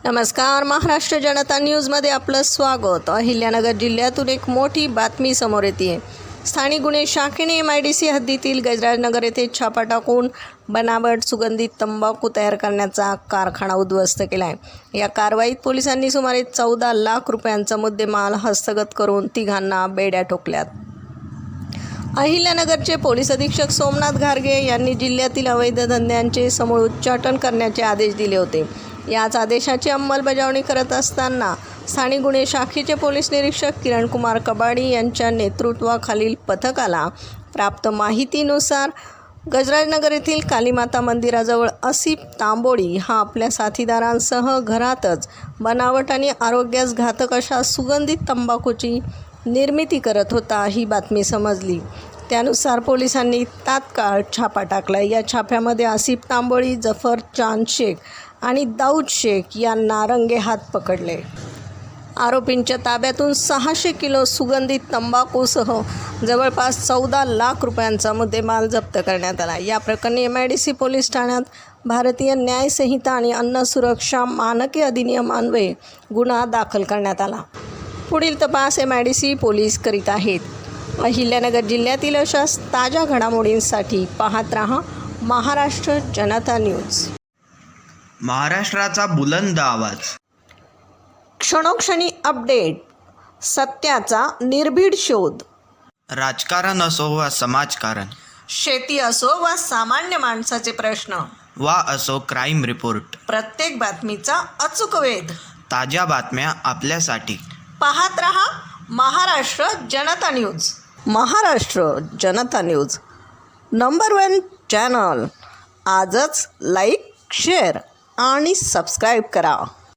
नमस्कार, महाराष्ट्र जनता न्यूजमध्ये आपलं स्वागत। अहिल्यानगर जिल्ह्यातून एक मोठी बातमी समोर येते। स्थानिक गुन्हे शाखेने MIDC हद्दीतील गजराजनगर येथे छापा टाकून बनावट सुगंधित तंबाखू तयार करण्याचा कारखाना उद्ध्वस्त केला आहे। या कारवाईत पोलिसांनी सुमारे 14 लाख रुपयांचा मुद्देमाल हस्तगत करून तिघांना बेड्या ठोकल्यात। अहिल्यानगरचे पोलीस अधीक्षक सोमनाथ घारगे यांनी जिल्ह्यातील अवैध धंद्यांचे समूळ उच्चाटन करण्याचे आदेश दिले होते। याच आदेशाची अंमलबजावणी करत असताना स्थानिक गुन्हे शाखेचे पोलीस निरीक्षक किरणकुमार कबाडी यांच्या नेतृत्वाखालील पथकाला प्राप्त माहितीनुसार गजराजनगर येथील कालीमाता मंदिराजवळ आसिफ तांबोळी हा आपल्या साथीदारांसह घरातच बनावट आणि आरोग्यास घातक अशा सुगंधित तंबाखूची निर्मिती करत होता ही बातमी समजली। त्यानुसार पोलिसांनी तात्काळ छापा टाकला। या छाप्यामध्ये आसिफ तांबोळी, जफर चांद शेख आणि दाऊद शेख यांना रंगेहात पकडले। आरोपींच्या ताब्यातून 600 किलो सुगंधित तंबाखूसह जवळपास 14 लाख रुपयांचा मुद्देमाल जप्त करण्यात आला। या प्रकरणी MIDC पोलीस ठाण्यात भारतीय न्याय संहिता आणि अन्न सुरक्षा मानके अधिनियमान्वये गुन्हा दाखल करण्यात आला। पुढील तपास MIDC पोलीस करीत आहेत। अहिल्यानगर जिल्ह्यातील अशा ताज्या घडामोडींसाठी पाहत रहा महाराष्ट्र जनता न्यूज। महाराष्ट्राचा बुलंद आवाज, क्षणोक्षणी अपडेट, सत्याचा निर्भीड शोध। राजकारण असो वा समाजकारण, शेती असो वा सामान्य माणसाचे प्रश्न, वा असो क्राईम रिपोर्ट, प्रत्येक बातमीचा अचूक वेध। ताज्या बातम्या आपल्यासाठी पाहत रहा महाराष्ट्र जनता न्यूज। महाराष्ट्र जनता न्यूज नंबर 1 चॅनल। आजच लाईक, शेअर आणि सबस्क्राईब करा।